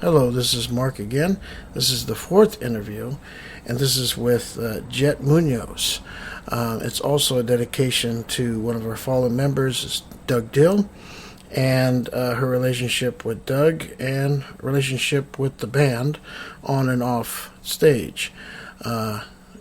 Hello, this is Mark again. This is the fourth interview, and this is with Jet Munoz. It's also a dedication to one of our fallen members, Doug Dill, and her relationship with Doug and relationship with the band on and off stage.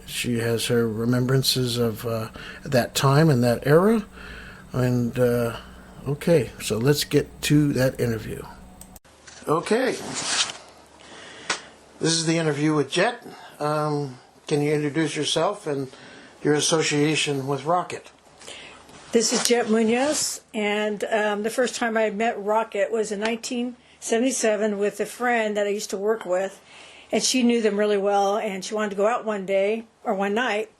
She has her remembrances of that time and that era. And okay, so let's get to that interview. Okay, this is the interview with Jet. Can you introduce yourself and your association with Rocket? This is Jet Munoz, and the first time I met Rocket was in 1977 with a friend that I used to work with, and she knew them really well, and she wanted to go out one night,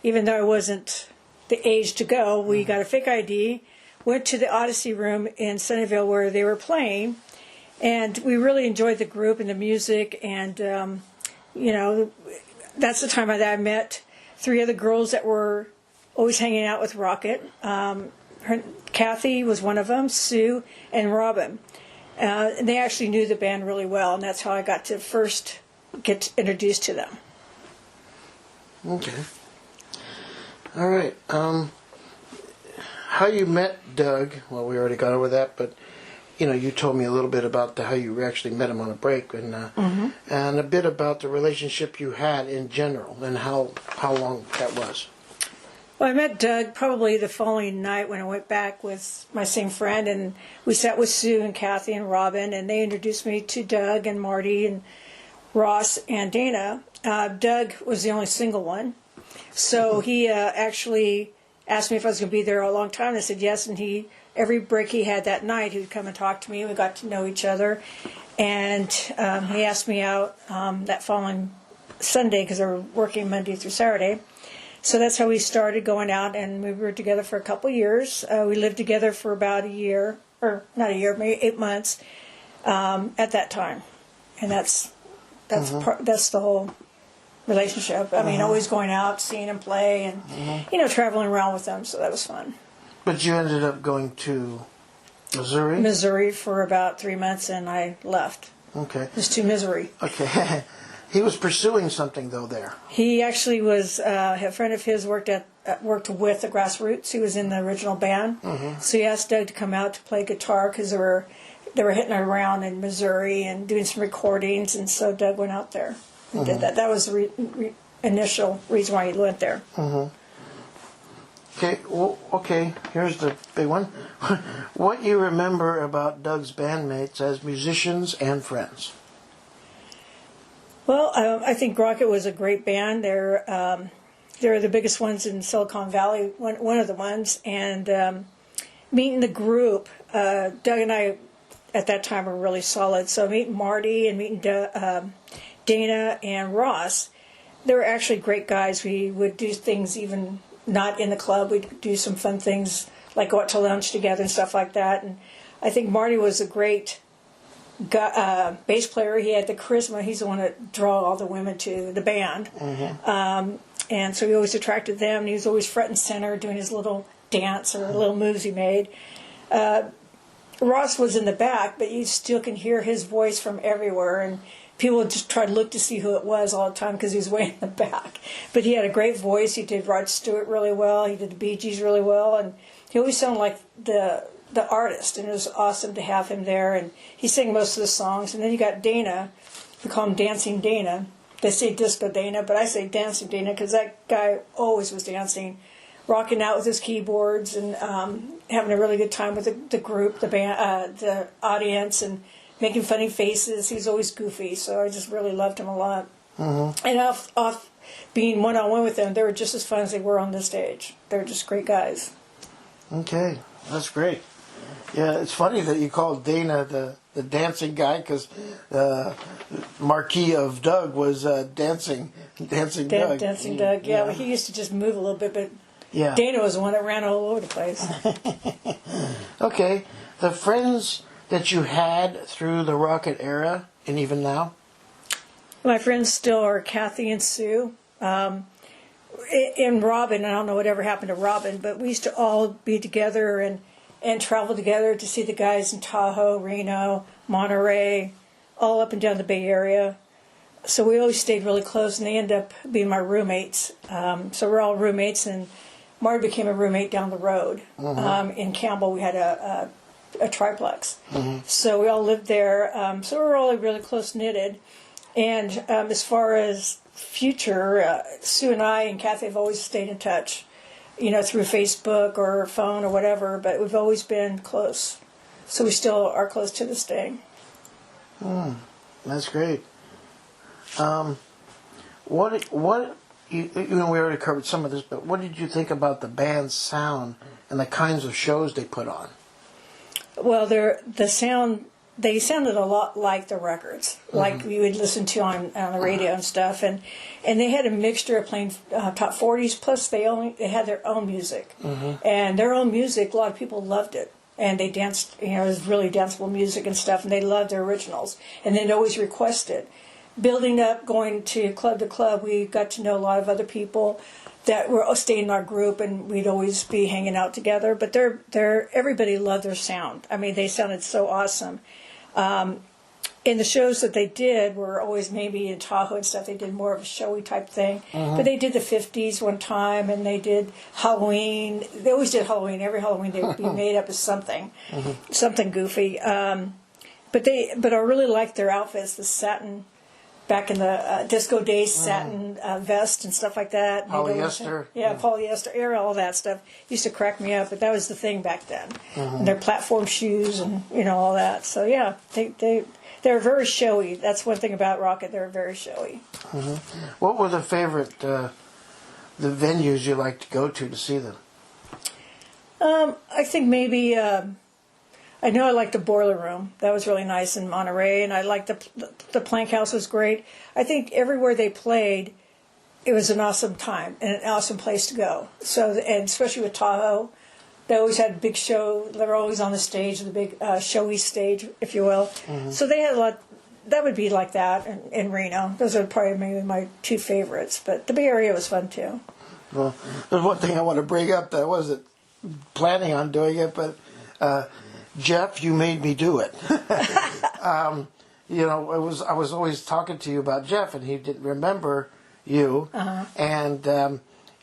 even though I wasn't the age to go. We got a fake ID, went to the Odyssey room in Sunnyvale where they were playing, and we really enjoyed the group and the music, and that's the time that I met three other girls that were always hanging out with Rocket. Kathy was one of them, Sue, and Robin. And they actually knew the band really well, and that's how I got to first get introduced to them. Okay. All right. How you met Doug, well, we already got over that, but you told me a little bit about how you actually met him on a break, and a bit about the relationship you had in general, and how long that was. Well, I met Doug probably the following night when I went back with my same friend, and we sat with Sue and Kathy and Robin, and they introduced me to Doug and Marty and Ross and Dana. Doug was the only single one, so he actually asked me if I was going to be there a long time. I said yes, and every break he had that night, he would come and talk to me. We got to know each other, and he asked me out that following Sunday because I was working Monday through Saturday. So that's how we started going out, and we were together for a couple years. We lived together for about a year, or not a year, maybe 8 months at that time, and that's the whole relationship. I mean, always going out, seeing him play, and traveling around with them. So that was fun. But you ended up going to Missouri? Missouri for about 3 months, and I left. Okay. It was too misery. Okay. He was pursuing something, though, there. He actually was, a friend of his worked with the Grassroots. He was in the original band. So he asked Doug to come out to play guitar because they were hitting around in Missouri and doing some recordings, and so Doug went out there and did that. That was the initial reason why he went there. Okay, okay, here's the big one. What you remember about Doug's bandmates as musicians and friends? Well, I think Rocket was a great band. They're the biggest ones in Silicon Valley, one of the ones. And meeting the group, Doug and I at that time were really solid. So meeting Marty and meeting Dana and Ross, they were actually great guys. We would do things even not in the club. We'd do some fun things like go out to lunch together and stuff like that. And I think Marty was a great bass player. He had the charisma. He's the one that drew all the women to the band. And so he always attracted them. He was always front and center doing his little dance or little moves he made. Ross was in the back, but you still can hear his voice from everywhere. And people would just try to look to see who it was all the time because he was way in the back. But he had a great voice. He did Rod Stewart really well. He did the Bee Gees really well. And he always sounded like the artist, and it was awesome to have him there, and he sang most of the songs. And then you got Dana. We call him Dancing Dana. They say Disco Dana, but I say Dancing Dana because that guy always was dancing, rocking out with his keyboards, and having a really good time with the group, the band, the audience, and making funny faces. He's always goofy, so I just really loved him a lot. And off being one-on-one with them, they were just as fun as they were on the stage. They were just great guys. Okay, that's great. Yeah, it's funny that you called Dana the dancing guy because the marquee of Doug was Dancing Doug. Dancing Doug, yeah. Well, he used to just move a little bit, but Dana was the one that ran all over the place. Okay, the friends that you had through the Rocket era and even now? My friends still are Kathy and Sue. And Robin, I don't know whatever happened to Robin, but we used to all be together and travel together to see the guys in Tahoe, Reno, Monterey, all up and down the Bay Area. So we always stayed really close, and they ended up being my roommates. So we're all roommates, and Marty became a roommate down the road. In Campbell, we had a triplex. So we all lived there. So we were all really close-knitted. And as far as future, Sue and I and Kathy have always stayed in touch, through Facebook or phone or whatever, but we've always been close. So we still are close to this day. That's great. What we already covered some of this, but what did you think about the band's sound and the kinds of shows they put on? Well, they sounded a lot like the records, like we would listen to on the radio and stuff, and they had a mixture of playing top 40s, plus they had their own music, and their own music. A lot of people loved it, and they danced. It was really danceable music and stuff, and they loved their originals, and they'd always request it. Building up, going to club, we got to know a lot of other people that were staying in our group, and we'd always be hanging out together. But everybody loved their sound. I mean, they sounded so awesome. And the shows that they did were always maybe in Tahoe and stuff. They did more of a showy type thing. But they did the 50s one time, and they did Halloween. They always did Halloween. Every Halloween they would be made up as something goofy. But I really liked their outfits, the satin. Back in the disco days, satin vest and stuff like that. Polyester. Polyester era, all that stuff used to crack me up, but that was the thing back then. And their platform shoes and all that. So yeah, they're very showy. That's one thing about Rocket. They're very showy. What were the favorite the venues you like to go to see them? I think maybe. I know I liked the Boiler Room. That was really nice in Monterey, and I liked the Plank House was great. I think everywhere they played, it was an awesome time and an awesome place to go. So, and especially with Tahoe, they always had a big show. They were always on the stage, the big showy stage, if you will. So they had a lot. That would be like that in Reno. Those are probably maybe my two favorites. But the Bay Area was fun too. Well, there's one thing I want to bring up that I wasn't planning on doing it, but. Jeff, you made me do it. I was always talking to you about Jeff, and he didn't remember you, and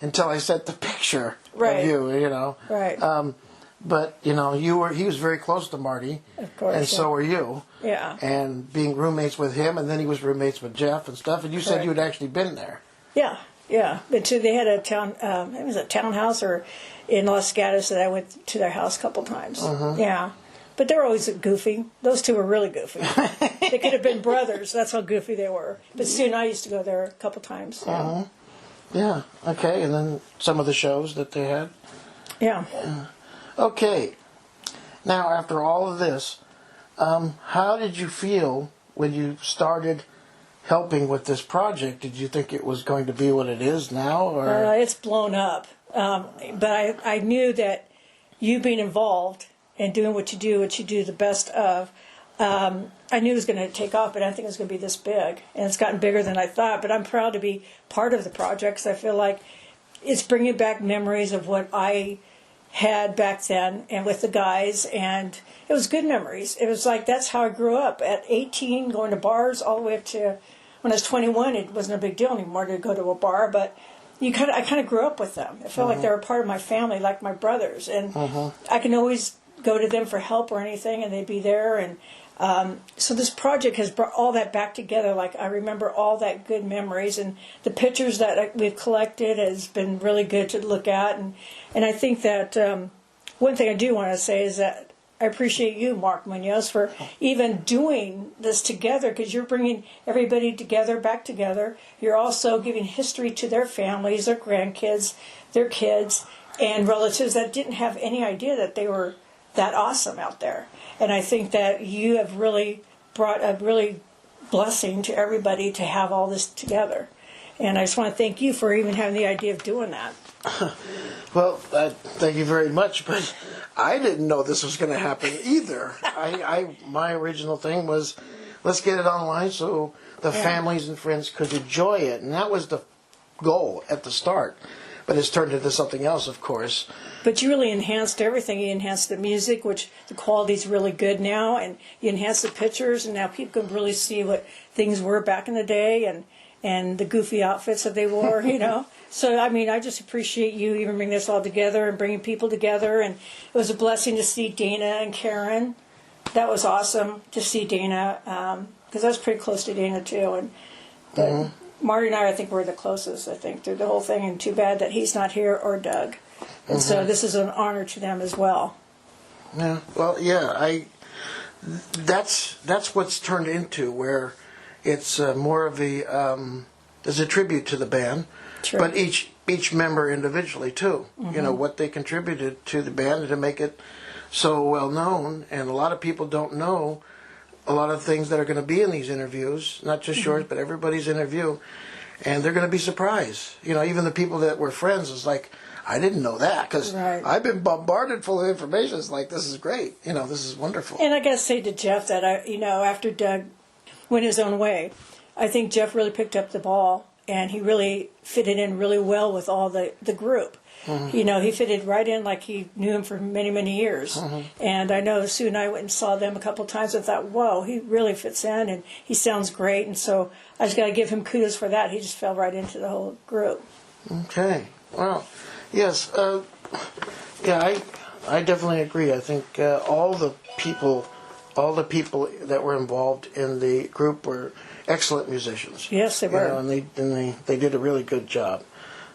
until I sent the picture of you, Right. But he was very close to Marty, Of course, and so were you. Yeah. And being roommates with him, and then he was roommates with Jeff and stuff. And you said you had actually been there. Yeah. But they had a it was a townhouse or in Los Gatos that I went to their house a couple times. Yeah. But they were always goofy. Those two were really goofy. They could have been brothers. That's how goofy they were. But Sue and I used to go there a couple times. Yeah. Yeah. Okay. And then some of the shows that they had. Yeah. Okay. Now, after all of this, how did you feel when you started helping with this project? Did you think it was going to be what it is now, or it's blown up? But I knew that you being involved and doing what you do the best of, I knew it was going to take off, but I didn't think it was going to be this big. And it's gotten bigger than I thought. But I'm proud to be part of the project because I feel like it's bringing back memories of what I had back then and with the guys. And it was good memories. It was like that's how I grew up. At 18, going to bars all the way up to when I was 21, it wasn't a big deal anymore to go to a bar. But I kind of grew up with them. I felt like they were part of my family, like my brothers. And I can always go to them for help or anything, and they'd be there. And so this project has brought all that back together. Like I remember all that good memories, and the pictures that we've collected has been really good to look at. And I think that one thing I do want to say is that I appreciate you, Mark Munoz, for even doing this together, because you're bringing everybody together, back together. You're also giving history to their families, their grandkids, their kids, and relatives that didn't have any idea that they were that awesome out there. And I think that you have really brought a really blessing to everybody to have all this together. And I just want to thank you for even having the idea of doing that. Well, thank you very much, but I didn't know this was going to happen either. My original thing was, let's get it online so the families and friends could enjoy it, and that was the goal at the start. but it's turned into something else, of course. But you really enhanced everything. You enhanced the music, which the quality's really good now, and you enhanced the pictures, and now people can really see what things were back in the day, and the goofy outfits that they wore, you know. So, I mean, I just appreciate you even bringing this all together and bringing people together, and it was a blessing to see Dana and Karen. That was awesome to see Dana, because I was pretty close to Dana, too, and Marty and I think, we're the closest, I think, through the whole thing, and too bad that he's not here, or Doug. And so this is an honor to them as well. Yeah, well, yeah, that's what's turned into, where it's more of as a tribute to the band, True. but each member individually too. You know what they contributed to the band to make it so well known, and a lot of people don't know a lot of things that are going to be in these interviews, not just yours, but everybody's interview, and they're going to be surprised. You know, even the people that were friends is like, I didn't know that, because I've been bombarded full of information. It's like, this is great. You know, this is wonderful. And I got to say to Jeff that, after Doug went his own way, I think Jeff really picked up the ball, and he really fitted in really well with all the group. You know, he fitted right in like he knew him for many, many years. And I know Sue and I went and saw them a couple of times and thought, whoa, he really fits in, and he sounds great. And so I just got to give him kudos for that. He just fell right into the whole group. Okay. Well, yes. Yeah, I definitely agree. I think all the people that were involved in the group were excellent musicians. Yes, they were. You know, and they did a really good job.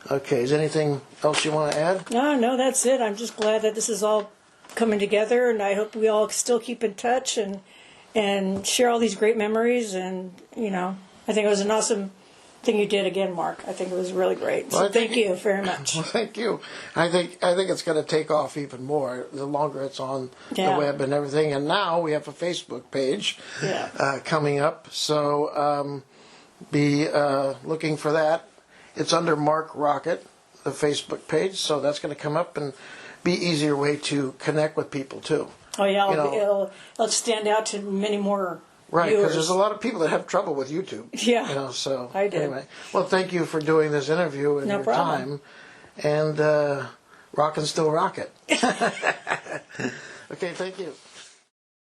Okay, is there anything else you want to add? No, that's it. I'm just glad that this is all coming together, and I hope we all still keep in touch and share all these great memories. And, you know, I think it was an awesome thing you did again, Mark. I think it was really great. So thank you very much. Well, thank you. I think it's going to take off even more the longer it's on the web and everything. And now we have a Facebook page coming up, so be looking for that. It's under Mark Rocket, the Facebook page, so that's going to come up and be easier way to connect with people too. Oh yeah, it'll stand out to many more. Right, because there's a lot of people that have trouble with YouTube. Yeah, you know. So I did. Anyway, well, thank you for doing this interview and your problem. time, and rock and still rock it. Okay, thank you.